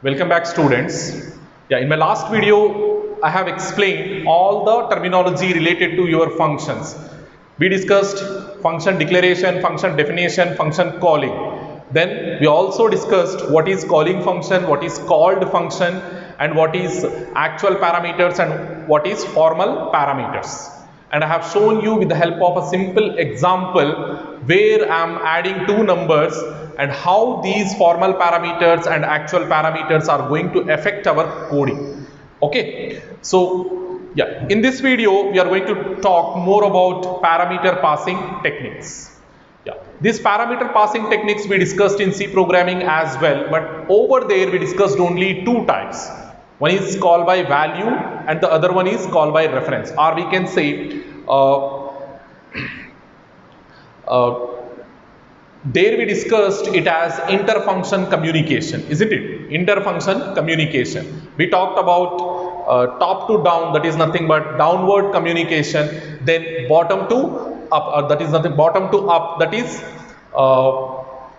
Welcome back, students. Yeah, in my last video, I have explained all the terminology related to your functions. We discussed function declaration, function definition, function calling. Then we also discussed what is calling function, what is called function, and what is actual parameters and what is formal parameters. And I have shown you with the help of a simple example where I am adding two numbers and how these formal parameters and actual parameters are going to affect our coding. Okay, so yeah, in this video we are going to talk more about parameter passing techniques. Yeah, these parameter passing techniques we discussed in C programming as well, but over there we discussed only two types. One is call by value and the other one is call by reference, or we can say there we discussed it as interfunction communication, isn't it? Interfunction communication. We talked about top to down, that is nothing but downward communication, then bottom to up, that is nothing, bottom to up, that is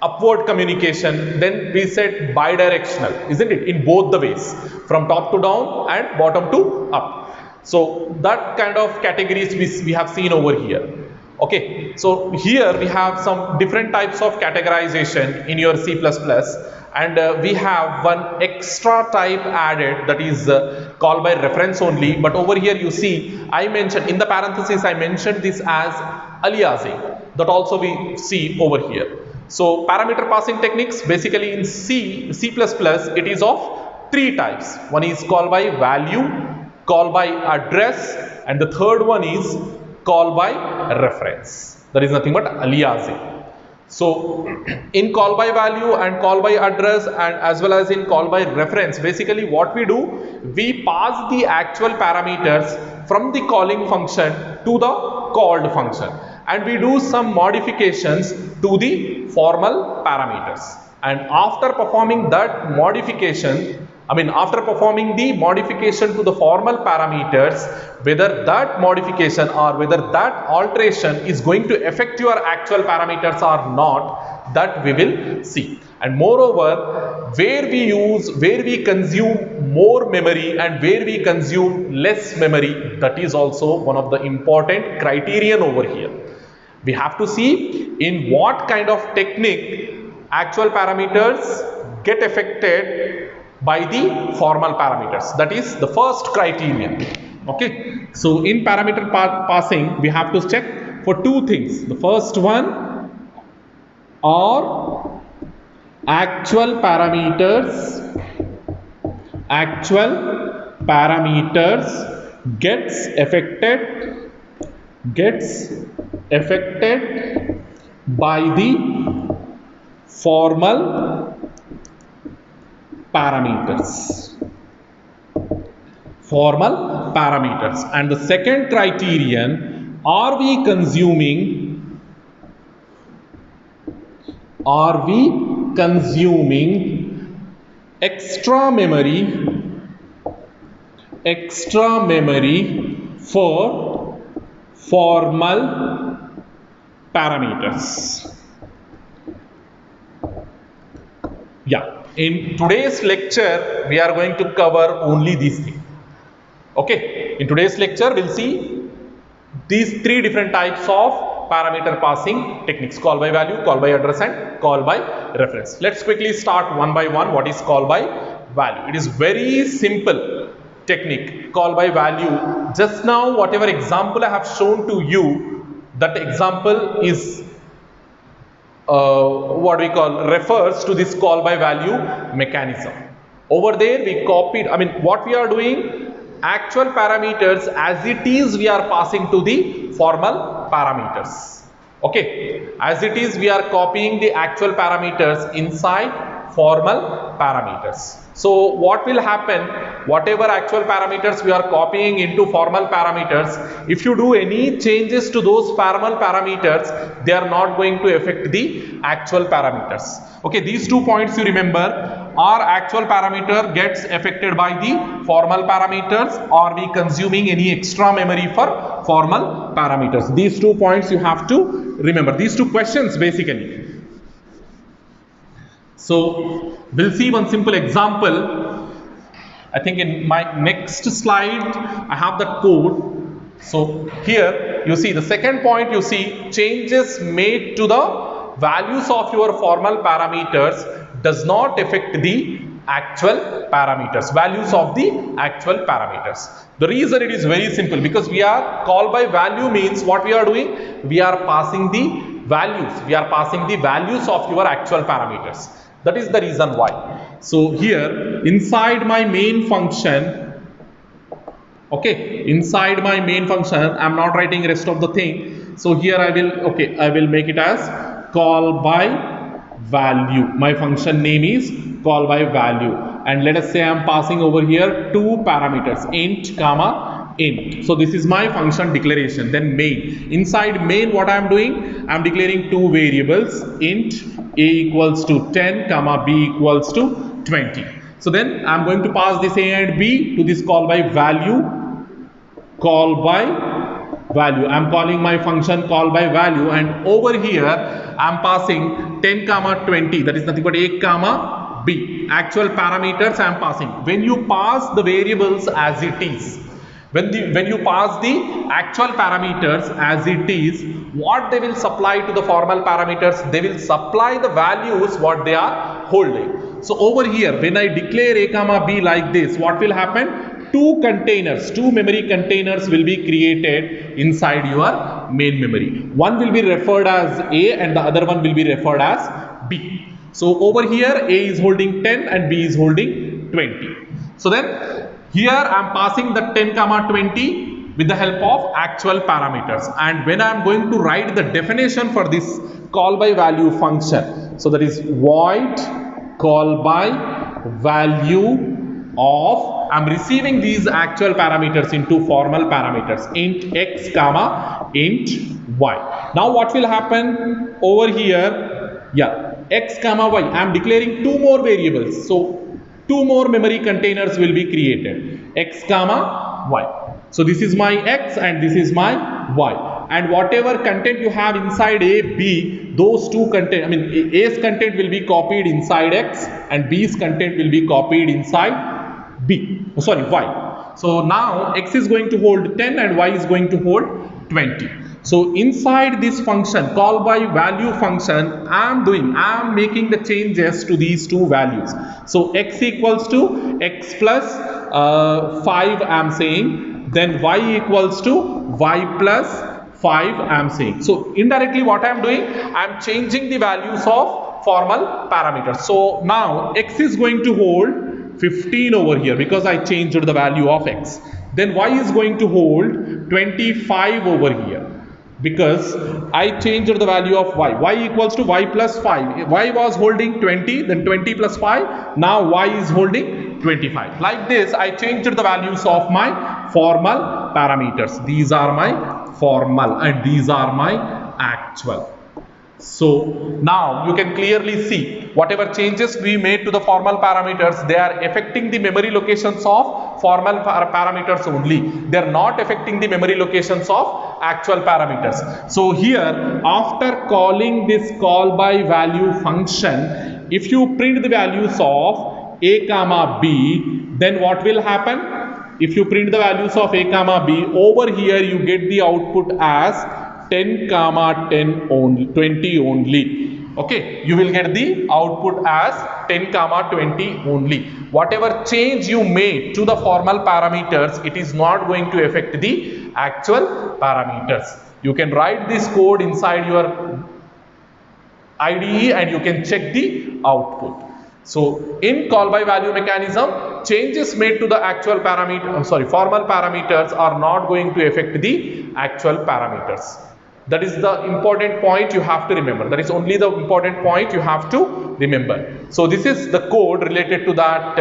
upward communication. Then we said bidirectional, isn't it? In both the ways, from top to down and bottom to up. So that kind of categories we have seen over here. Okay, so here we have some different types of categorization in your C++, and we have one extra type added, that is call by reference only. But over here you see I mentioned in the parenthesis, I mentioned this as aliasing, that also we see over here. So parameter passing techniques basically in C++, it is of three types. One is call by value, call by address, and the third one is call by reference, that is nothing but aliasing. So in call by value and call by address and as well as in call by reference, basically what we do, we pass the actual parameters from the calling function to the called function, and we do some modifications to the formal parameters. And after performing that modification, after performing the modification to the formal parameters, whether that modification or whether that alteration is going to affect your actual parameters or not, that we will see. And moreover, where we consume more memory and where we consume less memory, that is also one of the important criterion over here. We have to see in what kind of technique actual parameters get affected by the formal parameters. That is the first criterion. Okay, so in parameter passing we have to check for two things. The first one are actual parameters gets affected by the formal parameters. And the second criterion, are we consuming extra memory for formal parameters. Yeah. In today's lecture, we are going to cover only these things. Okay, in today's lecture, we'll see these three different types of parameter passing techniques: call by value, call by address, and call by reference. Let's quickly start one by one. What is call by value? It is very simple technique, call by value. Just now, whatever example I have shown to you, that example is refers to this call by value mechanism. Over there we copied, what we are doing, actual parameters as it is we are passing to the formal parameters. Okay, as it is we are copying the actual parameters inside formal parameters. So what will happen, whatever actual parameters we are copying into formal parameters, if you do any changes to those formal parameters, they are not going to affect the actual parameters. Okay, these 2 points you remember. Our actual parameter gets affected by the formal parameters, or we consuming any extra memory for formal parameters. These 2 points you have to remember. These 2 questions basically. So We'll see one simple example. I think in my next slide, I have the code. So here you see the second point, you see changes made to the values of your formal parameters does not affect the actual parameters, values of the actual parameters. The reason it is very simple, because we are call by value means what we are doing, we are passing the values, of your actual parameters. That is the reason why. So here inside my main function, okay, inside my main function, I'm not writing rest of the thing. So here I will make it as call by value. My function name is call by value, and let us say I'm passing over here two parameters, int comma int. So this is my function declaration. Then main, inside main what I'm doing, I'm declaring two variables, int a equals to 10 comma b equals to 20. So then I'm going to pass this a and b to this call by value. I'm calling my function call by value, and over here I'm passing 10 comma 20, that is nothing but a comma b. Actual parameters I am passing. When you pass the variables as it is, when you pass the actual parameters as it is, what they will supply to the formal parameters, they will supply the values what they are holding. So over here when I declare a comma b like this, what will happen? Two memory containers will be created inside your main memory. One will be referred as a and the other one will be referred as b. So over here a is holding 10 and b is holding 20. So then here I am passing the 10 comma 20 with the help of actual parameters, and when I am going to write the definition for this call by value function, so that is void call by value of, I'm receiving these actual parameters into formal parameters, int x comma int y. Now what will happen over here? Yeah, x comma y, I'm declaring two more variables, so two more memory containers will be created, x comma y. So this is my x and this is my y, and whatever content you have inside a, b, those two content, I mean a's content will be copied inside x and b's content will be copied inside y. So now x is going to hold 10 and y is going to hold 20. So inside this function call by value function, I'm making the changes to these two values. So x equals to x plus 5 I'm saying, then y equals to y plus 5 I'm saying. So indirectly what I'm doing, I'm changing the values of formal parameters. So now x is going to hold 15 over here because I changed the value of x. Then y is going to hold 25 over here because I changed the value of y. Y equals to y plus 5. Y was holding 20, then 20 plus 5. Now y is holding 25. Like this, I changed the values of my formal parameters. These are my formal and these are my actual. So now you can clearly see whatever changes we made to the formal parameters, they are affecting the memory locations of formal parameters only. They are not affecting the memory locations of actual parameters. So here after calling this call by value function, if you print the values of a comma b, then what will happen? If you print the values of a comma b, over here you get the output as 10 comma 10 only, 20 only. Okay, you will get the output as 10 comma 20 only. Whatever change you made to the formal parameters, it is not going to affect the actual parameters. You can write this code inside your IDE and you can check the output. So in call by value mechanism, changes made to the actual formal parameters are not going to affect the actual parameters. That is the important point you have to remember. That is only the important point you have to remember. So this is the code related to that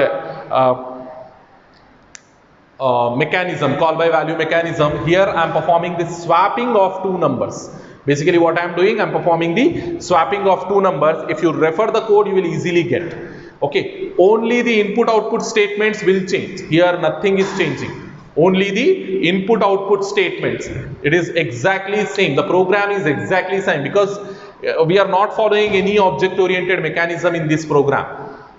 mechanism, call by value mechanism. Here I am performing the swapping of two numbers. Basically what I am doing, I am performing the swapping of two numbers. If you refer the code, you will easily get. Okay, only the input output statements will change. Here nothing is changing. Only the input output statements. It is exactly same. The program is exactly same because we are not following any object oriented mechanism in this program.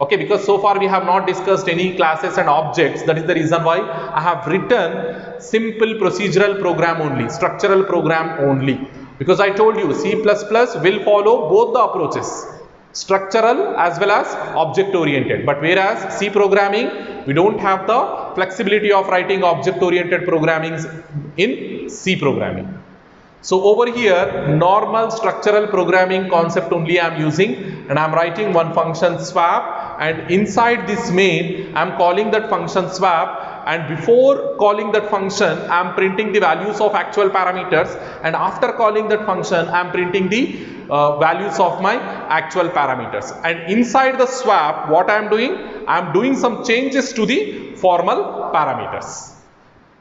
Okay, because so far we have not discussed any classes and objects. That is the reason why I have written simple procedural program only, structural program only. Because I told you C++ will follow both the approaches, structural as well as object oriented. But whereas C programming, we don't have the flexibility of writing object oriented programming in C programming. So over here, normal structural programming concept only I am using, and I am writing one function swap, and inside this main I am calling that function swap, and before calling that function I am printing the values of actual parameters, and after calling that function I am printing the values of my actual parameters. And inside the swap, what I am doing? I am doing some changes to the formal parameters.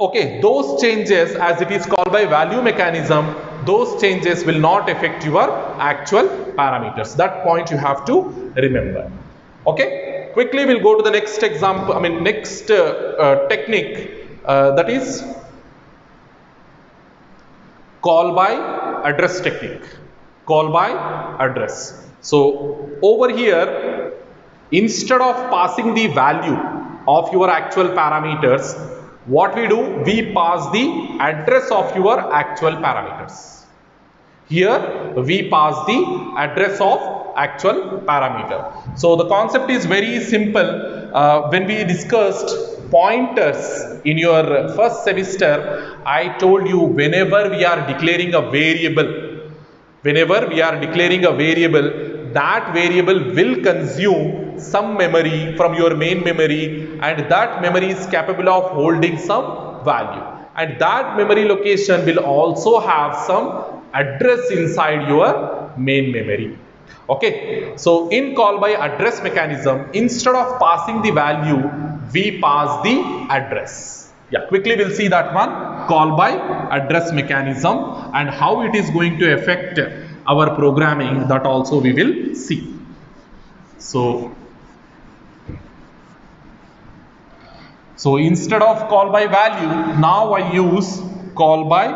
Okay, those changes, as it is called by value mechanism, those changes will not affect your actual parameters. That point you have to remember. Okay, quickly we'll go to the next example, next technique, that is call by address technique. Call by address. So over here, instead of passing the value of your actual parameters, what we do? We pass the address of your actual parameters. Here we pass the address of actual parameter. So the concept is very simple. When we discussed pointers in your first semester, I told you whenever we are declaring a variable, that variable will consume some memory from your main memory, and that memory is capable of holding some value, and that memory location will also have some address inside your main memory. Okay, so in call by address mechanism, instead of passing the value, we pass the address. Yeah, quickly we'll see that one, call by address mechanism, and how it is going to affect our programming, that also we will see. So instead of call by value, now I use call by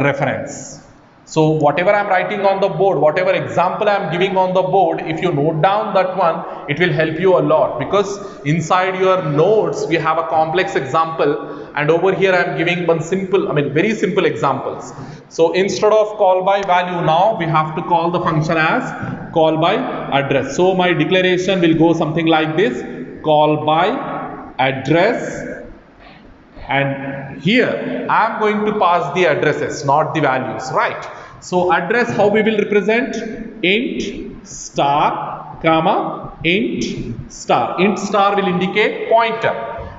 reference. So whatever I am writing on the board, whatever example I am giving on the board, if you note down that one, it will help you a lot, because inside your notes we have a complex example, and over here I am giving one simple, very simple examples. So instead of call by value, now we have to call the function as call by address. So my declaration will go something like this: call by address, and here I am going to pass the addresses, not the values, right? So address, how we will represent? Int star comma int star. Int star will indicate pointer.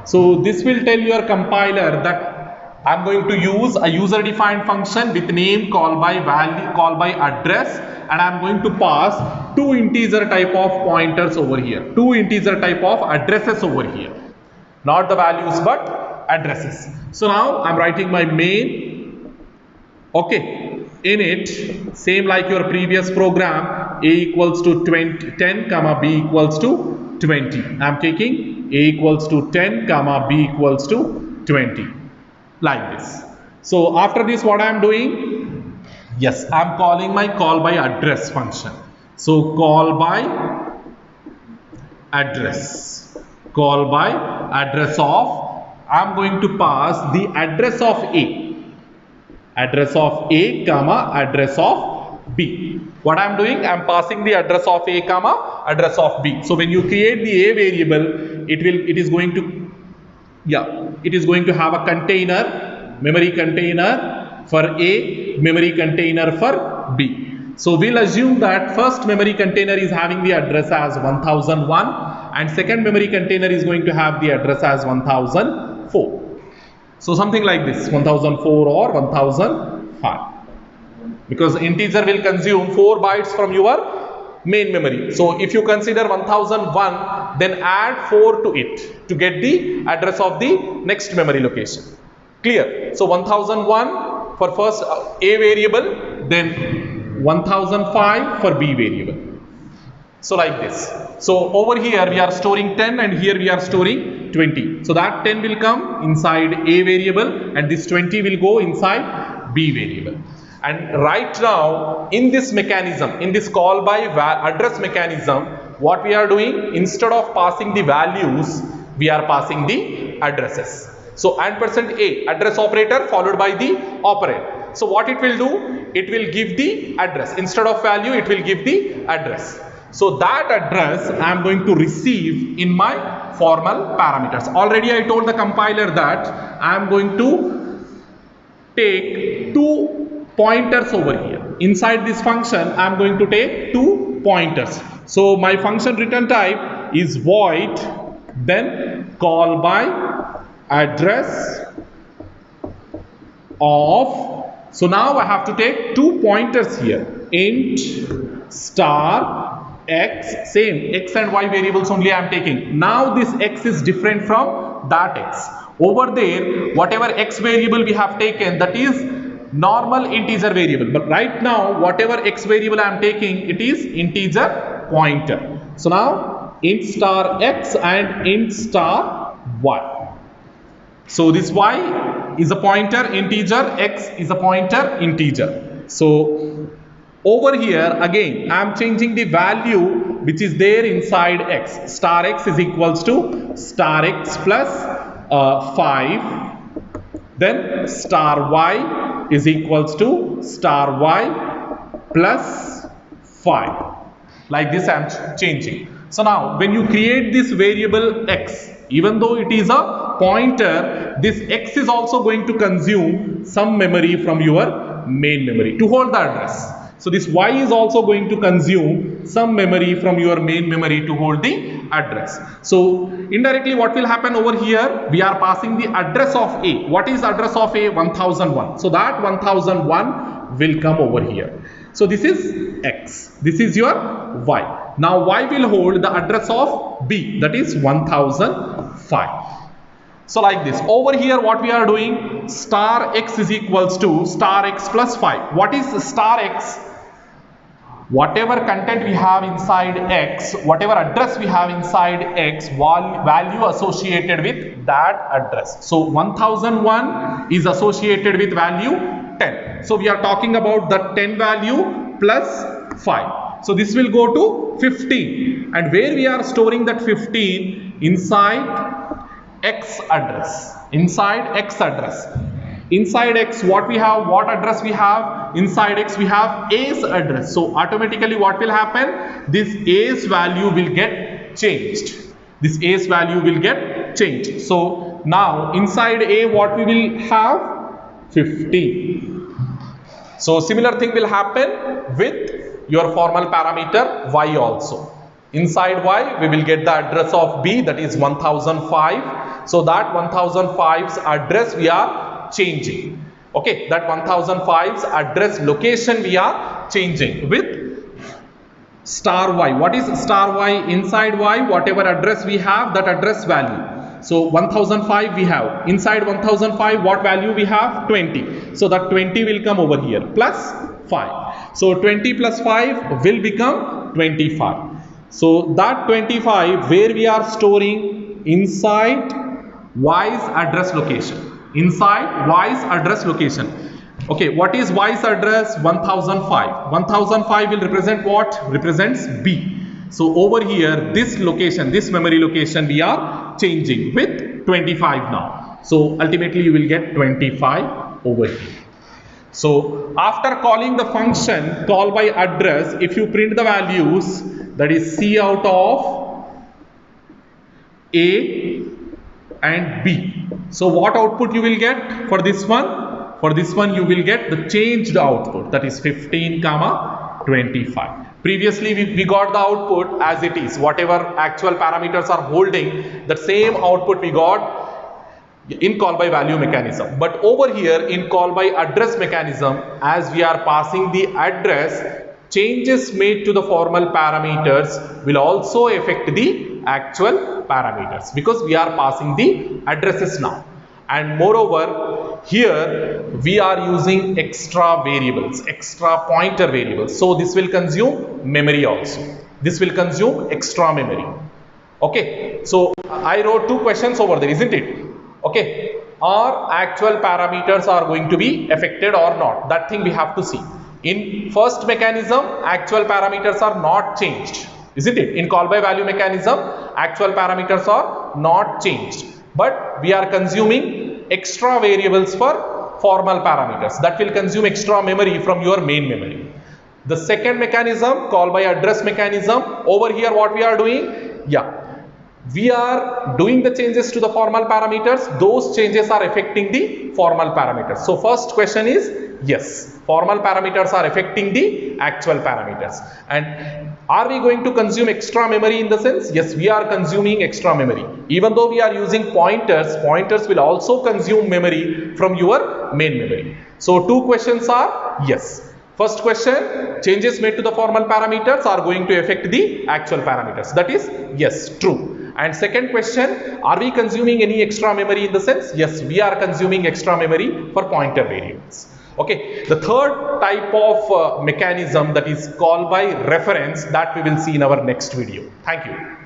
So this will tell your compiler that I am going to use a user defined function with name call by value, call by address, and I am going to pass two integer type of pointers over here, two integer type of addresses over here, not the values but addresses. So now I am writing my main. Okay, in it, same like your previous program, a equals to 10 comma b equals to 20. I am taking a equals to 10 comma b equals to 20, like this. So after this, what I am doing? Yes, I am calling my call by address function. So call by address, call by address of, I am going to pass the address of A comma address of B. What I am doing? I am passing the address of A comma address of B. So when you create the A variable, it is going to have a container, memory container for A, memory container for B. So we'll assume that first memory container is having the address as 1001, and second memory container is going to have the address as 1004. So something like this, 1004 or 1005, because integer will consume 4 bytes from your main memory. So if you consider 1001, then add 4 to it to get the address of the next memory location. Clear? So 1001 for first A variable, then 1005 for B variable. So like this. So over here we are storing 10, and here we are storing 20. So that 10 will come inside A variable, and this 20 will go inside B variable. And right now in this mechanism, in this call by address mechanism, what we are doing, instead of passing the values, we are passing the addresses. So %A, address operator followed by the operand. So what it will do? It will give the address. Instead of value, it will give the address. So that address I am going to receive in my formal parameters. Already I told the compiler that I am going to take 2 pointers over here. Inside this function, I am going to take 2 pointers. So my function return type is void, then call by address of. So now I have to take 2 pointers here, int star x, same x and y variables only I am taking. Now this x is different from that x. Over there, whatever x variable we have taken, that is normal integer variable, but right now whatever x variable I am taking, it is integer pointer. So now int star x and int star y. So this y is a pointer integer, x is a pointer integer. So over here again I am changing the value which is there inside x. Star x is equals to star x plus 5, then star y is equals to star y plus 5. Like this I am changing. So now when you create this variable x, even though it is a pointer, this x is also going to consume some memory from your main memory to hold the address. So this y is also going to consume some memory from your main memory to hold the address. So indirectly what will happen over here, we are passing the address of A. What is address of A? 1001. So that 1001 will come over here. So this is x, this is your y. Now y will hold the address of B, that is 1005. So like this, over here what we are doing, star x is equals to star x plus 5. What is star x? Whatever content we have inside x, whatever address we have inside x, value associated with that address. So 1001 is associated with value 10. So we are talking about the 10 value plus 5. So this will go to 15, and where we are storing that 15? Inside x address. Inside x address. Inside x what we have, what address we have? Inside x we have A's address. So automatically what will happen? This A's value will get changed. This A's value will get changed. So now inside A what we will have? 15. So similar thing will happen with your formal parameter y also. Inside y we will get the address of B, that is 1005. So that 1005's address we are changing. Okay, that 1005's address location we are changing with star y. What is star y? Inside y whatever address we have, that address value. So 1005 we have. Inside 1005 what value we have? 20. So that 20 will come over here plus 5. So 20 plus 5 will become 25. So that 25 where we are storing? Inside y's address location. Inside y's address location. Okay, what is y's address? 1005. 1005 will represent what? Represents B. So over here this location, this memory location we are changing with 25 now. So ultimately you will get 25 over here. So after calling the function call by address, if you print the values, that is C out of A and B. So what output you will get for this one? For this one you will get the changed output, that is 15 comma 25. Previously we got the output as it is, whatever actual parameters are holding, the same output we got in call by value mechanism. But over here in call by address mechanism, as we are passing the address, changes made to the formal parameters will also affect the actual parameters, because we are passing the addresses now. And moreover here we are using extra variables, extra pointer variables. So this will consume memory also. This will consume extra memory. Okay, so I wrote 2 questions over there, isn't it? Okay, are actual parameters are going to be affected or not? That thing we have to see. In first mechanism, actual parameters are not changed, isn't it? In call by value mechanism, actual parameters are not changed, but we are consuming extra variables for formal parameters that will consume extra memory from your main memory. The second mechanism, call by address mechanism, over here what we are doing? We are doing the changes to the formal parameters. Those changes are affecting the formal parameters. So first question is yes, formal parameters are affecting the actual parameters. And are we going to consume extra memory in the sense? Yes, we are consuming extra memory. Even though we are using pointers, pointers will also consume memory from your main memory. So two questions are yes. First question, changes made to the formal parameters are going to affect the actual parameters. That is yes, true. And second question, are we consuming any extra memory in the sense? Yes, we are consuming extra memory for pointer variables. Okay, the third type of mechanism, that is call by reference, that we will see in our next video. Thank you.